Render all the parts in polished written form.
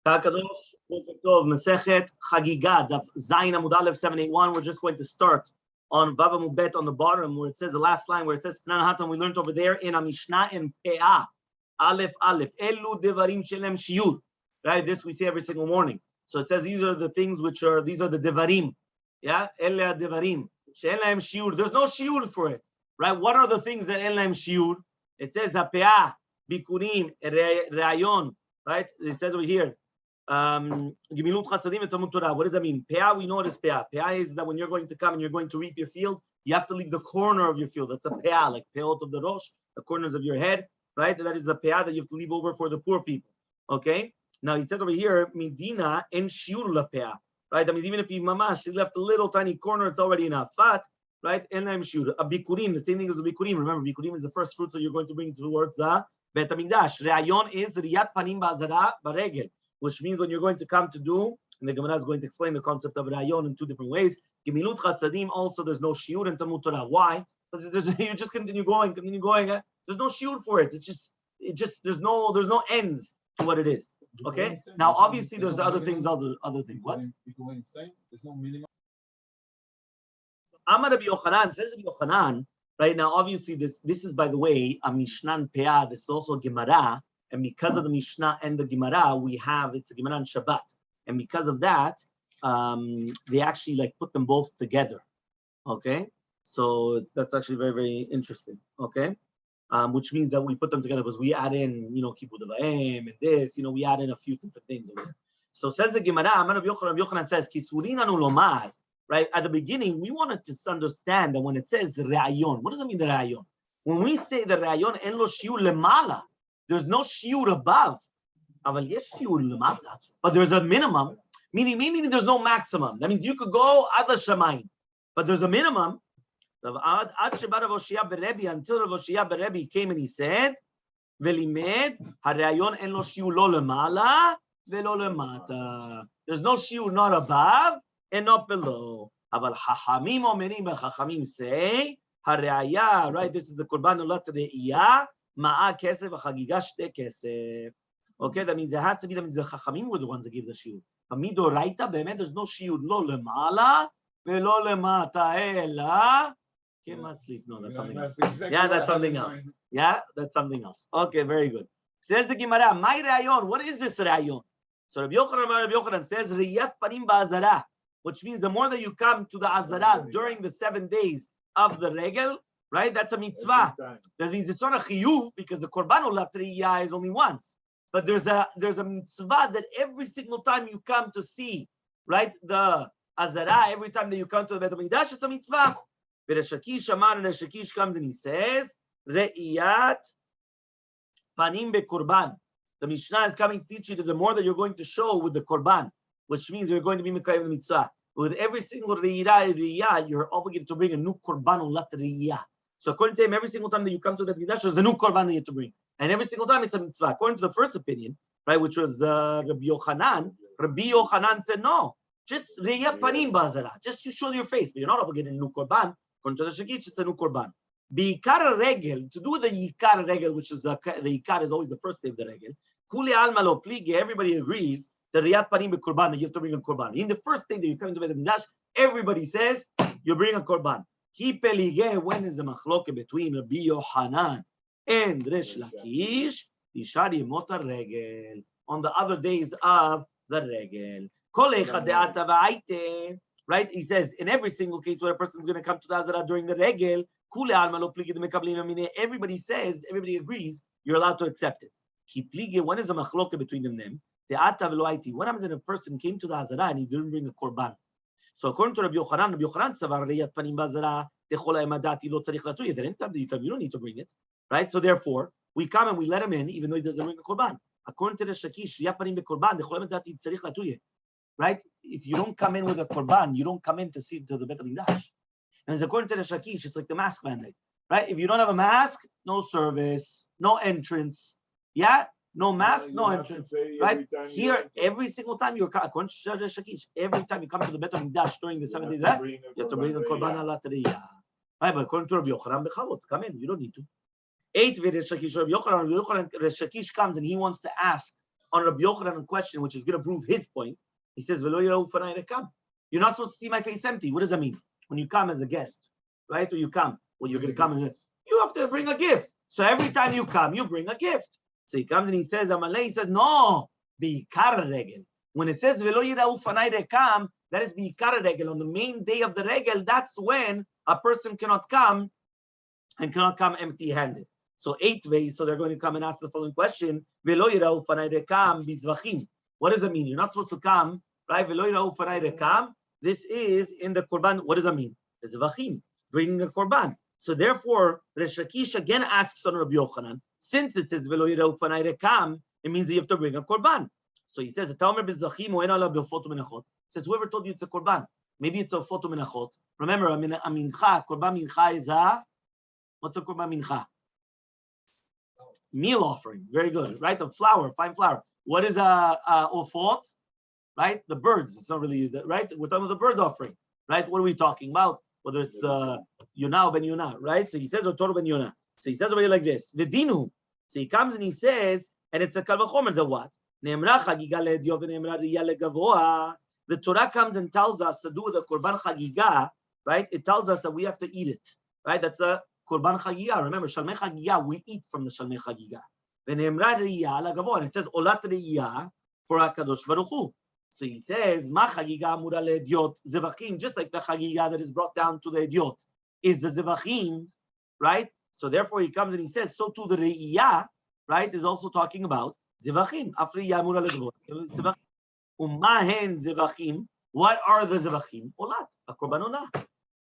Kakadosh, Masechet Chagigah Daf Zayin Amud Aleph 781. We're just going to start on Vav Amud Bet on the bottom where it says the last line where it says Tanan Hatan. We learned over there in a Mishnah in Pe'ah Aleph Elu Devarim Shelem Shiur. Right, this we see every single morning. So it says these are the things which are these are the Devarim. Yeah, Ele Devarim Shelem Shiur. There's no Shiur for it. Right, what are the things that Elem Shiur? It says Pe'ah Bikurim Rayon. Right, it says over here. Gemilut Chasadim and Talmud Torah. What does that mean? Pe'ah, we know what is Pe'ah. Pe'ah is that when you're going to come and you're going to reap your field, you have to leave the corner of your field. That's a Pe'ah, like Pe'ot of the Rosh, the corners of your head, right? That is a Pe'ah that you have to leave over for the poor people. Okay? Now he says over here, Medina en shiur la Pe'ah. Right? That means even if you mamash, left a little tiny corner, it's already enough. But, right, en laim shiur. A bikurim, the same thing as a bikurim. Remember, bikurim is the first fruit, so you're going to bring towards the Bet HaMikdash. Re'ayon is riyat panim ba'azara baregel, which means when you're going to come to do, and the Gemara is going to explain the concept of Rayon in two different ways. Gemilut Chasadim, also there's no shiur in Talmud Torah. Why? Because you just continue going. There's no shiur for it. It's just there's no ends to what it is. Okay. Now obviously there's other things. What? There's no minimum. Amar Rabbi Yochanan says Rabbi Yochanan. Right now, obviously this is, by the way, a Mishnah Pe'ah. This is also Gemara. And because of the Mishnah and the Gemara, it's a Gemara and Shabbat. And because of that, they actually like put them both together. Okay? So that's actually very, very interesting. Okay? Which means that we put them together because we add in, Kibbud Avayim and this, we add in a few different things over there. So says the Gemara, Amar Rabbi Yochanan says, Kisurin anu lomar. Right? At the beginning, we wanted to understand that when it says Re'ayon, what does it mean, the Re'ayon? When we say the Re'ayon, en lo shiur lemala, there's no shiur above. But there's a minimum, meaning there's no maximum. That means you could go ad shamayim, but there's a minimum. Until Rav Oshia Berebi came and he said, "Velimed harayon en lo shiur lo lemala velo lemata." There's no shiur not above and not below. Aval chachamim omerim, but chachamim say harayah. Right, this is the korban olat re'iyah. Ma'a kesef Hagigah shte kesef. Okay, that means it has to be. That means the Chachamim were the ones that gave the shiur. Amido raita be'emet. There's no shiur lo lemala ve'lo lemata ela kemat sleep. No, that's something else. Yeah, that's something else. Yeah, that's something else. Okay, very good. Says the Gemara, my rayon. What is this rayon? So Rabbi Yochanan says riyat panim ba'azara, which means the more that you come to the azara during the 7 days of the regel. Right, that's a mitzvah. That means it's not a chiyuv because the korban olat re'iyah is only once. But there's a mitzvah that every single time you come to see, right, the azara, every time that you come to the Bet HaMikdash, it's a mitzvah. Resh Lakish comes and he says, re'iyat panim bekorban. The Mishnah is coming to teach you that the more that you're going to show with the korban, which means you're going to be mekayim the mitzvah. With every single re'iyah, you're obligated to bring a new korban olat re'iyah. So according to him, every single time that you come to the Mikdash, there's a new korban that you have to bring. And every single time it's a mitzvah. According to the first opinion, right, which was Rabbi Yochanan said, no, just re'iyat panim ba'azara. Just you show your face, but you're not obligated a new korban. According to the Shakish, it's a new korban. Bi'ikar regel, to do the yikar regel, which is the yikar is always the first day of the regel. Kuli alma lo pligi, everybody agrees that re'iyat panim bekorban, that you have to bring a korban. In the first day that you come to the Mikdash, everybody says you bring a korban. When is the machloke between Rabbi Yochanan and Resh Lakish? Ishari motar regel on the other days of the regel. Right? He says in every single case where a person is going to come to the Azara during the regel, everybody says, everybody agrees, you're allowed to accept it. When is the machloke between them? What happens when a person came to the Azara and he didn't bring a korban? So according to Rabbi Yochanan savar re'iyat panim ba'azara techol ha'emadati lo tzarich latuya. Then anytime that you come, you don't need to bring it, right? So therefore, we come and we let him in, even though he doesn't bring a korban. According to the Shakish, re'iyat panim bekorban techol ha'emadati tzarich latuya. Right? If you don't come in with a korban, you don't come in to see to the Bet HaMikdash. And according to the Shakish, it's like the mask mandate, right? If you don't have a mask, no service, no entrance. Yeah. No mask, no entrance, right? Here, every single time you're according to Shakish, every time you come to the Bet HaMikdash during the 7 days, you have to bring the korban alat re'iyah. Right, but according to Rabbi Yochanan, come in, you don't need to. 8 Resh Lakish, Rabbi Yochanan, Resh Lakish comes and he wants to ask on Rabbi Yochanan question, which is going to prove his point. He says, "V'lo yirau ufanai rekam." You're not supposed to see my face empty. What does that mean? When you come as a guest, right? Or you come, well, you're going to come as you have to bring a gift. So every time you come, you bring a gift. So he comes and he says, Amalei, he says, no, bi'ikar regel. When it says, V'lo yirau ufanai rekam, that is bi'ikar regel. On the main day of the regel, that's when a person cannot come and cannot come empty-handed. So 8 ways, so they're going to come and ask the following question, V'lo yirau ufanai rekam bizvachim. What does it mean? You're not supposed to come, right? V'lo yirau ufanai rekam. This is in the korban. What does that mean? It's vachim, bringing a korban. So therefore, Resh Lakish again asks on Rabbi Yochanan, since it says V'lo yirau ufanai rekam, it means that you have to bring a korban. So he says, says, whoever told you it's a korban, maybe it's a foto menachot. Remember, a mincha, korban mincha is a, what's a korban mincha? Meal offering. Very good, right? Of flour, fine flour. What is a ofot? Right? The birds. It's not really, right? We're talking about the bird offering, right? What are we talking about? Whether it's the Yonah or Ben Yonah, right? So he says, or Torah Ben Yonah. So he says over here like this, Vidinu. So he comes and he says, and it's a kal v'chomer, the what? The Torah comes and tells us to do the Korban Chagigah, right? It tells us that we have to eat it, right? That's a Korban Chagigah. Remember, Shalmei Chagigah, we eat from the Shalmei Chagigah. And it says, Olat Re'iyah for HaKadosh Baruch Hu. So he says, Ma Chagigah Amura Le'ediot Zevachim, just like the Chagigah that is brought down to the Ediot is the Zevachim, right? So therefore he comes and he says, so too the Re'iyah, right, is also talking about Zevachim. Afri Amura Le'ediot Zevachim. Umahen Zevachim. What are the Zevachim? Olat, a Korban Olah.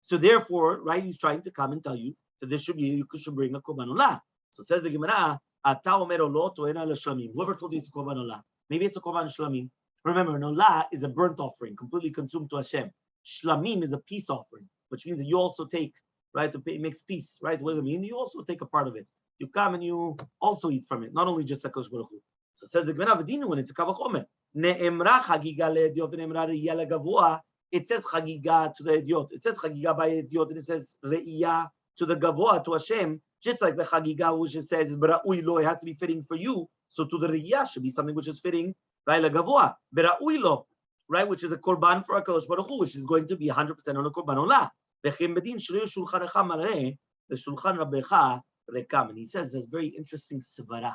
So therefore, right, he's trying to come and tell you that this should be, you should bring a Korban Olah. So says the Gemara, Ata Omer Olot Oena L'Shlamim. Whoever told you it's a Korban Olah, maybe it's a Korban Shlamim. Remember, an Olah is a burnt offering, completely consumed to Hashem. Shlamim is a peace offering, which means that you also take, right, it makes peace, right? What does it mean? You also take a part of it. You come and you also eat from it, not only just HaKadosh Baruch Hu. So says the Gemara, V'dinu, when it's a Kavachomer, Ne'emra Chagigah le'ediot v'ne'emra re'iyah le'gavua. It says Chagigah to the Ediot. It says Chagigah by Ediot, and it says Re'iyah to the Gavoa, to Hashem, just like the Chagigah which it says, Bera'ui lo, it has to be fitting for you. So to the Re'iyah should be something which is fitting, right? Le'gavoa, Bera'ui lo, right? Which is a Korban for HaKadosh Baruch Hu, which is going to be 100% on a Korban Olah. V'chem bedin shreyu shulchanecha mareh, v'shulchan rabbecha rekam. And he says there's very interesting svara.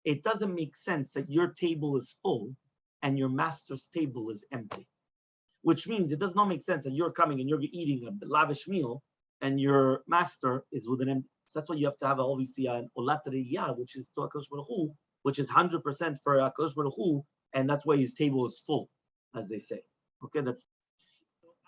It doesn't make sense that your table is full and your master's table is empty. Which means it does not make sense that you're coming and you're eating a lavish meal and your master is with an empty. So that's why you have to have obviously an olat re'iyah, which is to HaKadosh Baruch Hu, which is 100% for HaKadosh Baruch Hu, and that's why his table is full, as they say. Okay, that's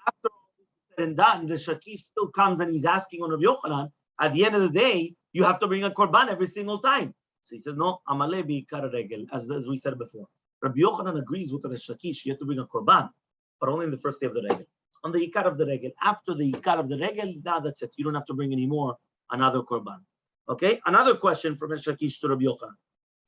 after all this is said and done, the Shakish still comes and he's asking on Rabbi Yochanan, at the end of the day, you have to bring a korban every single time. So he says, no, amalei bi'ikar regel, as we said before. Rabbi Yochanan agrees with the Shakish, you have to bring a korban, but only in the first day of the regel. On the ikar of the regel, after the ikar of the regel, now that's it. You don't have to bring any more another korban. Okay, another question from Shakish to Rabbi Yochanan.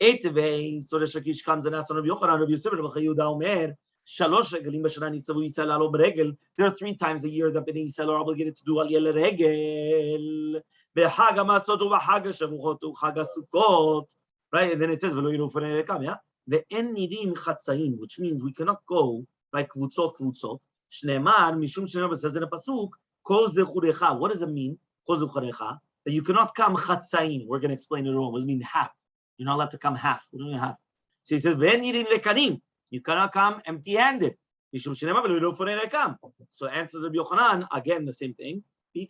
Eitevei, so the Shakish comes and asks on Rabbi Yochanan, Rabbi Yosef, Rabbi Yehuda Omer, Shalosh regelim b'shana nitzavu Yisrael alo b'regel. There are 3 times a year that Bnei Yisrael are obligated to do aliyah l'regel. B'chag ha'masot u'b'chag ha'shavuchot u'chag ha'sukkot. Right, and then it says v'lo yiru ufanei rekam. Yeah, ve'en nidin chatzayin, which means we cannot go like kvutzot. Shneimar mishum shneimar, it says in a pasuk, kol zechurecha. What does it mean? Kol zechurecha, that you cannot come chatzayin. We're going to explain it wrong. What does it mean half? You're not allowed to come half. What do you mean half? So he says ve'en nidin lekanim. You cannot come empty-handed. So answers Rabbi Yochanan, again, the same thing. You're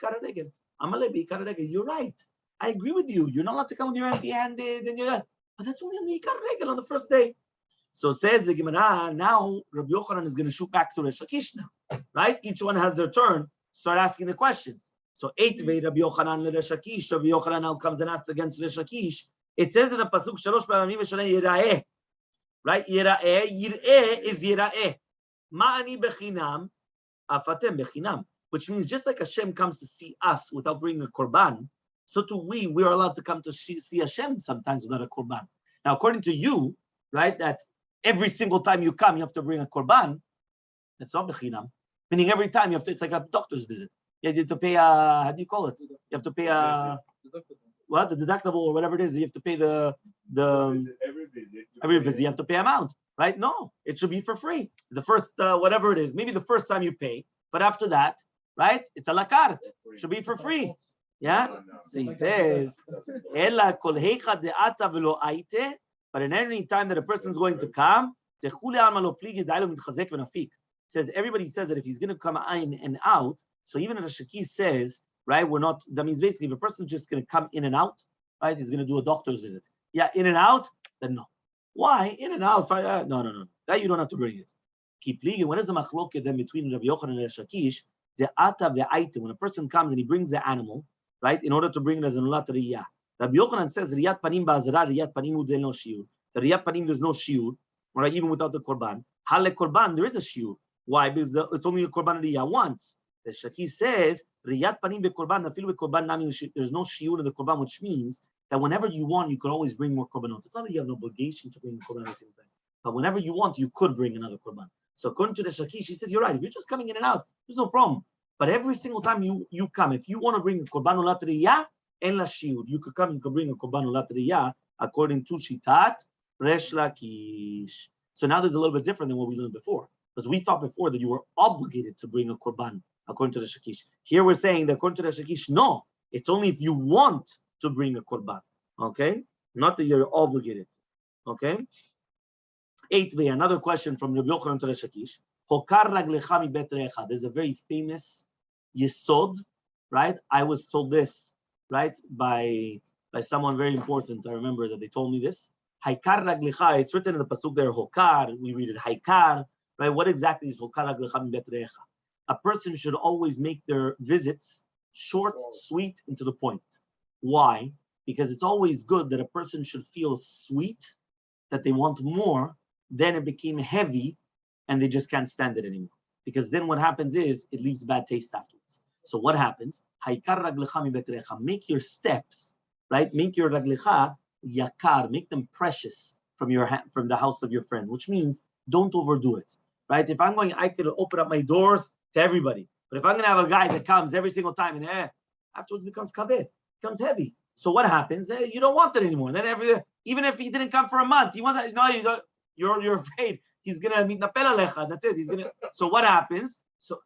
right. I agree with you. You're not allowed to come when you're empty-handed, but that's only on the Ikar Regel on the first day. So says the Gemara, now Rabbi Yochanan is going to shoot back to Resh Lakish now, right? Each one has their turn. Start asking the questions. So 8 Rabbi Yochanan Resh Lakish. Rabbi Yochanan now comes and asks against Resh Lakish. It says in the pasuk 3 פעמים ושנה יראה. Right? Yir'eh is yira'eh. Ma'ani bechinam, afatem bechinam. Which means just like Hashem comes to see us without bringing a korban, so too we are allowed to come to see Hashem sometimes without a korban. Now, according to you, right, that every single time you come, you have to bring a korban, that's not bechinam. Meaning every time you have to, it's like a doctor's visit. You have to pay a, how do you call it? You have to pay a, what the deductible or whatever it is, you have to pay every visit you have to pay amount, right? No, it should be for free. The first whatever it is, maybe the first time you pay, but after that, right? It's a la carte. It should be for free. Yeah. So he says, "Ella kol heicha de'ata velo aite." But in any time that a person is going to come, says everybody says that if he's going to come in and out, so even if the Shaki says, right, we're not, that means basically if a person's just going to come in and out, right, he's going to do a doctor's visit. Yeah, in and out, then no. Why? In and out, no. That you don't have to bring it. Keep leaving. What is the machloket then between Rabbi Yochanan and Shakish? The ata ve'aite. When a person comes and he brings the animal, right, in order to bring it as an ulat riyah. Rabbi Yochanan says, Riyat panim ba'azara, Riyat panim udel no shiur. The Riyat panim, there's no shiur, right, even without the korban. Hale korban, there is a shiur. Why? Because it's only a korban riyah once. The Shaki says, Riyat panim be'korban, nafil be'korban nami, there's no shiur in the korban, which means that whenever you want, you could always bring more korbanot. It's not that you have an obligation to bring korban at the same time. But whenever you want, you could bring another korban. So according to the Shaki, she says, you're right. If you're just coming in and out, there's no problem. But every single time you come, if you want to bring a korban ulat riyah, en la shiur, you could come, you could bring a korban ulat riyah according to Shitat Resh Lakish. So now there's a little bit different than what we learned before, because we thought before that you were obligated to bring a korban according to the Shakish. Here we're saying that according to the Shakish, no, it's only if you want to bring a korban. Okay, not that you're obligated. Okay. 8b, another question from Rabbi Yochanan to the Shakish. Hokar raglecha mi bet recha. There's a very famous yesod, right? I was told this, right, by someone very important. I remember that they told me this. Haikar raglecha. It's written in the pasuk there. Hokar. We read it haikar. Right? What exactly is hokar raglecha mi bet recha? A person should always make their visits short, sweet, and to the point. Why? Because it's always good that a person should feel sweet, that they want more. Then it became heavy and they just can't stand it anymore. Because then what happens is it leaves bad taste afterwards. So what happens? Make your steps, right? Make your raglecha yakar, make them precious from the house of your friend, which means don't overdo it. Right? If I'm going, I could open up my doors to everybody. But if I'm gonna have a guy that comes every single time and afterwards becomes kabed, becomes heavy. So what happens? You don't want it anymore. Then even if he didn't come for a month, you want that, no, you're afraid he's gonna meet napel alecha. That's it. He's gonna. So what happens? So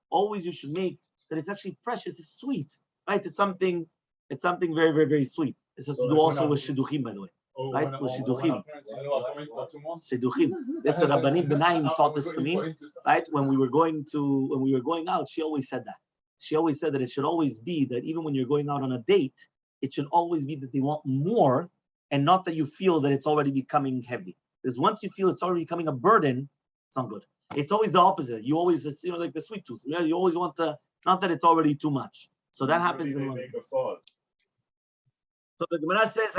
always you should make that it's actually precious. It's sweet, right? It's something very, very, very sweet. This has to do also with shidduchim, by the way, right? With shidduchim. Shidduchim. That's what Rabbanit Benaim taught this to me, right? When we were going out, she always said that. She always said that it should always be that even when you're going out on a date, it should always be that they want more. And not that you feel that it's already becoming heavy. Because once you feel it's already becoming a burden, it's not good. It's always the opposite. You always, like the sweet tooth. You always want to, not that it's already too much. So that happens in life. So the Gemara says,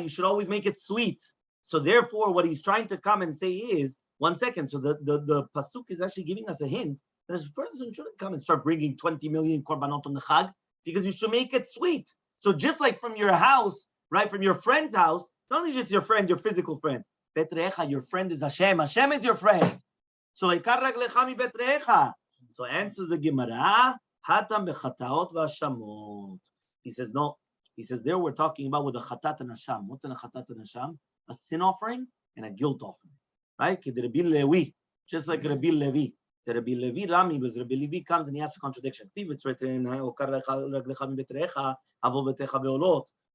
you should always make it sweet. So therefore, what he's trying to come and say is, 1 second. So the pasuk is actually giving us a hint that this person shouldn't come and start bringing 20 million korbanot on the Chag, because you should make it sweet. So just like from your house, right, from your friend's house, not only just your friend, your physical friend. Betrecha, your friend is Hashem. Hashem is your friend. So So answers the Gemara, Hatam bechataot v'ashamot. He says no. He says there we're talking about with a chatat and hasham. What's in a chatat and hasham? A sin offering and a guilt offering, right? Rabbi Levi, just like Rabbi Levi. The Rabbi Levi Rami, because Rabbi Levi comes and he has a contradiction. It's written,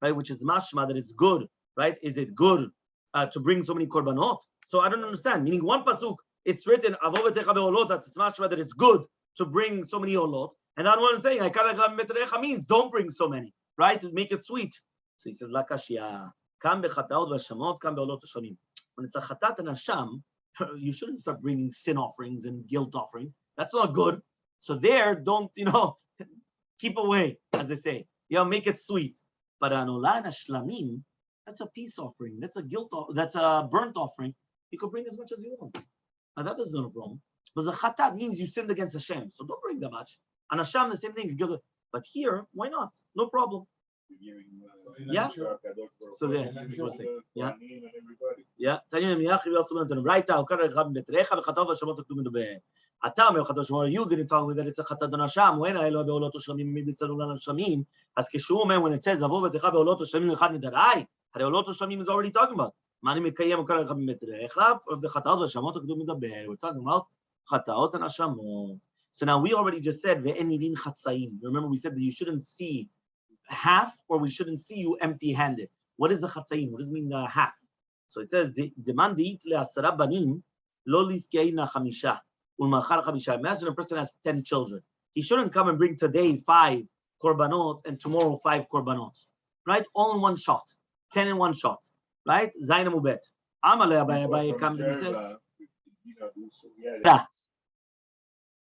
right, which is mashma that it's good, right? Is it good to bring so many korbanot? So I don't understand. Meaning one pasuk, it's written that's it's mashma that it's good to bring so many olot, and that one is saying means don't bring so many, right? To make it sweet. So he says lakashia kam bechataot v'shamot kam beolot shonim. When it's a chatat and a sham, you shouldn't start bringing sin offerings and guilt offerings. That's not good. So there, don't keep away, as they say. Make it sweet. But anola and shlamim, that's a peace offering. That's a that's a burnt offering. You could bring as much as you want. Now that is not a problem. But the chatat means you sinned against Hashem, so don't bring that much. And Hashem, the same thing. But here, why not? No problem. Yeah. So there, yeah. Yeah. Right now, Are you going to tell me that it's a chatat nasham? When I love be'olot shlamim mibitzarul nashlamim, as keshumen when it says avo v'techa be'olot shlamim lechad midarai, be'olot shlamim is already talking about. Mani mekayem ukar lechad mimitrecha, of the chataot v'shamot kedum midaber. We're talking about chataot and ashamot. So now we already just said ve'enidin chatzayim. Remember we said that you shouldn't see half, or we shouldn't see you empty-handed. What is the chatzayim? What does it mean half? So it says deman diit le'asara banim lo liskei chamisha. Imagine a person has 10 children. He shouldn't come and bring today 5 korbanot and tomorrow 5 korbanot, right? All in one shot, 10 in one shot, right? Zayin Mubet. Amale Abaye comes and he says, yeah.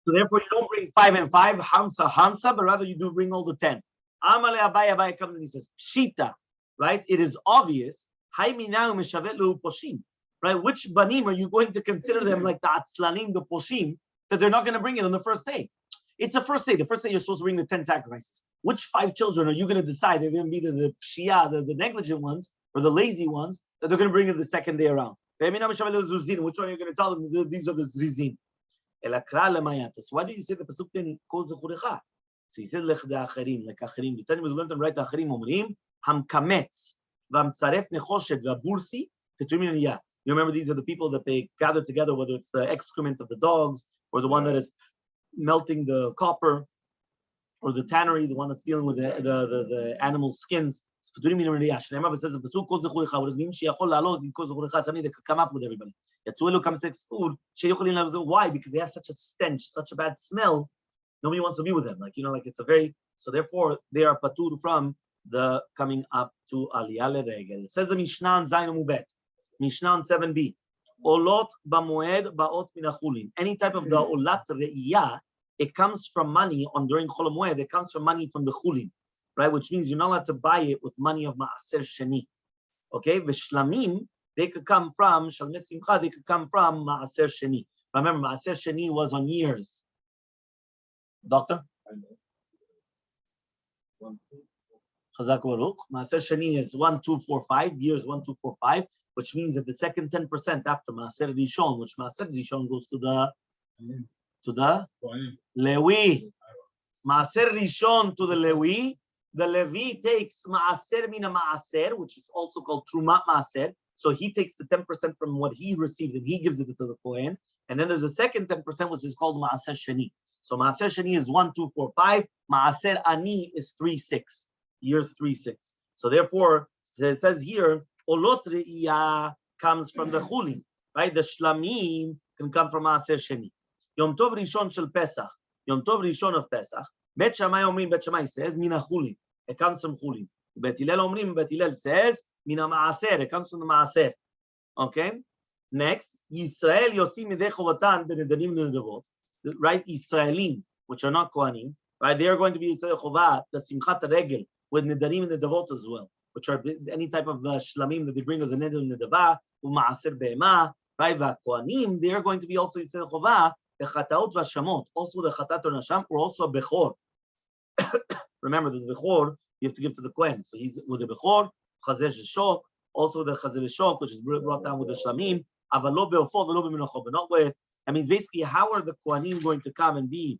So therefore, you don't bring 5 and 5, hamsa, but rather you do bring all the 10. Amale Abaye comes and he says, Pshita, right? It is obvious. Right? Which banim are you going to consider them like the atzlanim, the poshim, that they're not going to bring it on the first day? It's the first day. The first day you're supposed to bring the 10 sacrifices. Which 5 children are you going to decide they're going to be the pshia, the negligent ones, or the lazy ones, that they're going to bring it the second day around? Which one are you going to tell them these are the zrizin? So why do you say the pasuk then calls the churecha? So he said lech de'acherim, like acherim. The time we learned them right, acherim omrim ham kametz v'amtzaref nechoshet v'abursi ketumin aliyah. You remember these are the people that they gather together, whether it's the excrement of the dogs or the one that is melting the copper, or the tannery, the one that's dealing with the animal skins. Remember it says the pasuk calls the churecha. What does it mean? Sheyachol la'alot in calls the churecha. Something that could come up with everybody. Yatzuelu comes to food. Why? Because they have such a stench, such a bad smell. Nobody wants to be with them. Like it's a very, so therefore they are patur from the coming up to aliyah leregel. It says the Mishnah Zayin Mubet. Mishnah 7b. Olot b'moed ba'ot min hachulin. Any type of the olat re'iyah, it comes from money on during Chol Hamoed. It comes from money from the chulin, right? Which means you're not allowed to buy it with money of maaser sheni. Okay, v'shlamim, they could come from shalmei simcha. They could come from maaser sheni. Remember, maaser sheni was on years. Doctor. Chazak Baruch. Maaser sheni is 1, 2, 4, 5 years. 1, 2, 4, 5. Which means that the second 10% after Maaser Rishon, which Maaser Rishon goes to the Lewi. Maaser Rishon to the Lewi. The Levi takes Maaser mina Maaser, which is also called Trumat Maaser. So he takes the 10% from what he received and he gives it to the Kohen. And then there's a second 10%, which is called Maaser Sheni. So Maaser Sheni is 1, 2, 4, 5. Maaser Ani is 3, 6. Years 3, 6. So therefore, it says here, Olot Re'iyah comes from the chulin, right? The shlamim can come from Maaser Sheni. Yom Tov Rishon shel Pesach, Yom Tov Rishon of Pesach. Bet Shammai omrim, Bet Shammai says mina chulin. It comes from chulin. Bet Hillel omrim, Bet Hillel says mina maaser. It comes from the maaser. Okay. Next, Yisrael yosim midei chovatan benedarim nedavot. Right, Israelim, which are not Kohanim, right? They are going to be Yisrael chovah the simchat regel with nedarim and nedavot as well, which are any type of shlamim that they bring as a neder nedava, u'maaser be'ema, right? V'kohanim, they are going to be also Yisrael chovah the chataot v'ashamot, also the chatat or nasham, or also bechor. Remember, the bechor you have to give to the kohen. So he's with the bechor, chazeh shok, also the chazeh shok, which is brought down with the shlamim, avalo be'ofo v'lo b'minachot, but not with. I mean, basically, how are the kohanim going to come and be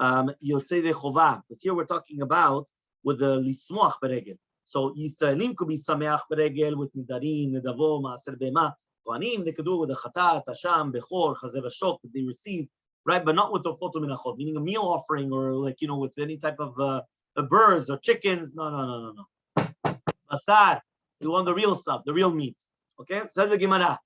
yotzei the chovah? Because here we're talking about with the lismoach beregel. So Yisraelim could be sameach beregel with nidarim, nedavo, maaser be'ema. Kohanim, they could do it with the chatat, hasham, bechor, chazeh v'shok that they receive, right? But not with the foto minachot, meaning a meal offering, or with any type of birds or chickens. No. Basar, we want the real stuff, the real meat. Okay? Says the Gemara.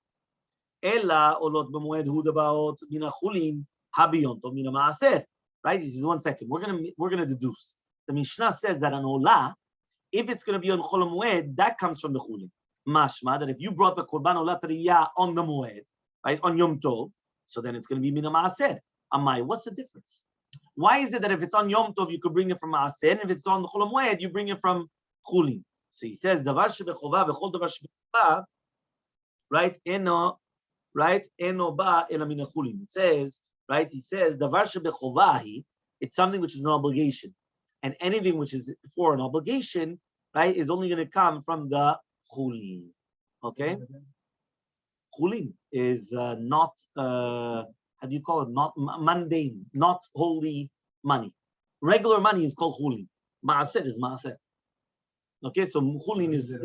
Ella olot b'moed hu dabaot min hachulin habiyon to min maaser. Right? This is 1 second. We're gonna deduce. The Mishnah says that an olah, if it's going to be on Chol Hamoed, that comes from the chulin. Mashma, that if you brought the korban olat riyah on the moed, right, on Yom Tov, so then it's going to be mina maaser. Amai, what's the difference? Why is it that if it's on Yom Tov, you could bring it from maaser, and if it's on the Chol Hamoed, you bring it from chulin? So he says, davar shebechovah v'chol davar shebechovah, right, eno ba ela mina chulin. It says, right, he says, davar shebechovah, it's something which is an obligation. And anything which is for an obligation, right, is only going to come from the chulin. Okay? Chulin is not how do you call it? Not mundane, not holy money. Regular money is called chulin. Maaser is maaser. Okay, so chulin is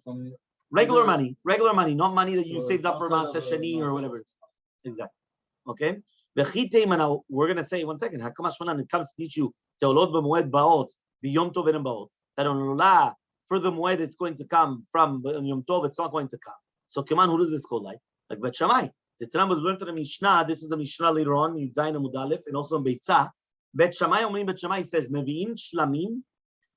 from regular money, not money that you saved up for maaser sheni or whatever. Exactly. Okay. Now we're gonna say 1 second. Hakamash it comes to teach you teolot b'moed baot b'yom tov and baot that on Olah for the moed it's going to come from Yom Tov. It's not going to come. So come on, who does this call like? Like Bet Shammai. The Tanam was learned in the Mishnah. This is a Mishnah later on, Yudayin Mudalef, and also in Beitzah. Bet Shammai, Bet Shammai says, Mevi'in shlamim,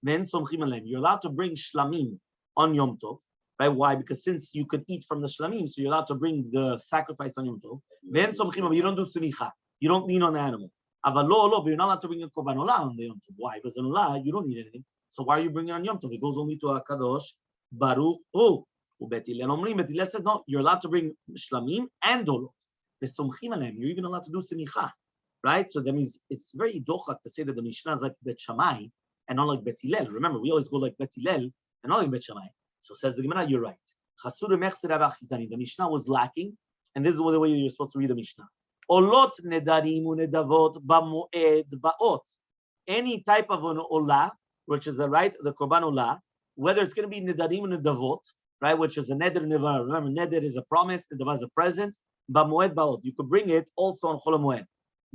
men somchim alem. You're allowed to bring shlamim on Yom Tov, right? Why? Because since you could eat from the shlamim, so you're allowed to bring the sacrifice on Yom Tov. Men somchim alem. You don't do tzimicha. You don't lean on the animal. But you're not allowed to bring a korban olah on the Yom Tov. Why? Because in olah you don't need anything. So why are you bringing it on Yom Tov? It goes only to Hakadosh Baruch Hu. Bet Hillel says no. You're allowed to bring shlamim and dolot. You're even allowed to do simicha, right? So that means it's very dochak to say that the Mishnah is like Bet Shammai and not like Bet Hillel. Remember, we always go like Bet Hillel and not like Bet Shammai. So says the Gemara, you're right. The Mishnah was lacking, and this is the way you're supposed to read the Mishnah. Olot nedarim unedavot b'moed ba'ot. Any type of an olah, which is a right, the korban olah, whether it's going to be nedarim unedavot, right, which is a neder nevar. Remember, neder is a promise, nedavar is a present. B'moed ba'ot. You could bring it also on Chol HaMoed.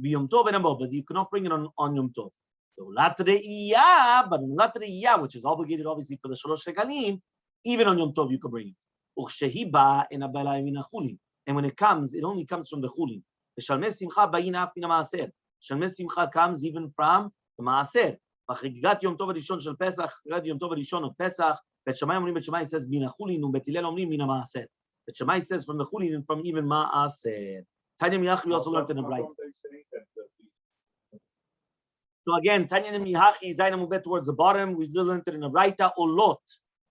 B'yom Tov and but you cannot bring it on Yom Tov. The olat re'iyah, but olat re'iyah, which is obligated obviously for the shalosh regalim, even on Yom Tov you could bring it. Uchshehi ba en abela min chulin. And when it comes, it only comes from the chulin. The shalmei simcha ba'in af min maaser. Shalmei simcha comes even from the maaser. Hagigah Yom Tov Rishon shel Pesach, Hagigah Yom Tov Rishon of Pesach. Bet Shammai omrim, Bet Shammai says min chulin, and Bet Hillel omrim min maaser. Bet Shammai says from the chulin and from even maaser. Tanya Miyachi we also learned in the Braita. So again, Tanya Miyachi Zayin Mubet towards the bottom. We learned it in the Braita. Olot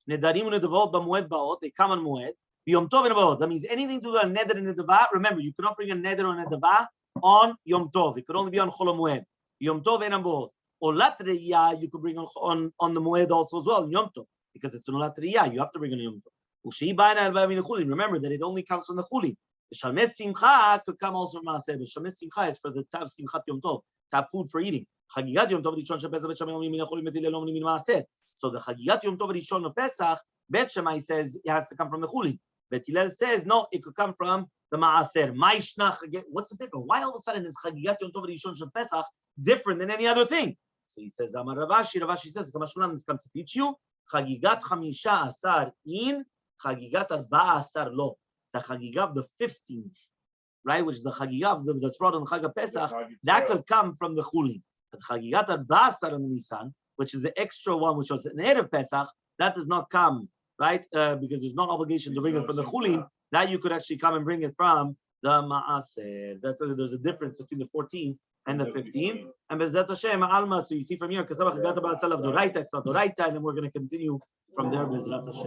nedarim unedavot b'moed baot. They come on moed. Yom Tov and baot. That means anything to do a neder and nedavah. Remember, you cannot bring a neder or nedavah on Yom Tov. It could only be on Chol HaMoed. Yom Tov and baot. Olat re'iyah you could bring on the moed also as well. Yom Tov, because it's an olat re'iyah. You have to bring on Yom Tov. Remember that it only comes from the chulin. The shalmei simcha could come also from maaser. The shalmei simcha is for the tav simchat Yom Tov, to have food for eating. Hagigah Yom Tov Rishon shel Pesach, Bet Shammai omrim min chulin, Bet Hillel omrim min maaser. So the Hagigah Yom Tov Rishon of Pesach, Bet Shammai says it has to come from the chulin. Bet Hillel says no, it could come from the maaser. What's the difference? Why all of a sudden is Hagigah Yom Tov Rishon shel Pesach different than any other thing? So he says, Amar Ravashi. Ravashi says, Kamashmalan comes to teach you. Chagigat 15 in, Chagigat 14 lo. The Chagigah of the 15th, right, which is the Chagigah that's brought on the Chag of Pesach, that could come from the Chulin. But Chagigat 14 on the Nisan, which is the extra one, which was an Erev Pesach, that does not come, right, because there's no obligation to bring it from the Chulin. That you could actually come and bring it from the Maaser. There's a difference between the 14th and the 15th. And Bezat Hashem, Alma, so you see from here, because it's not Doraita, and then we're going to continue from there, Bezat Hashem.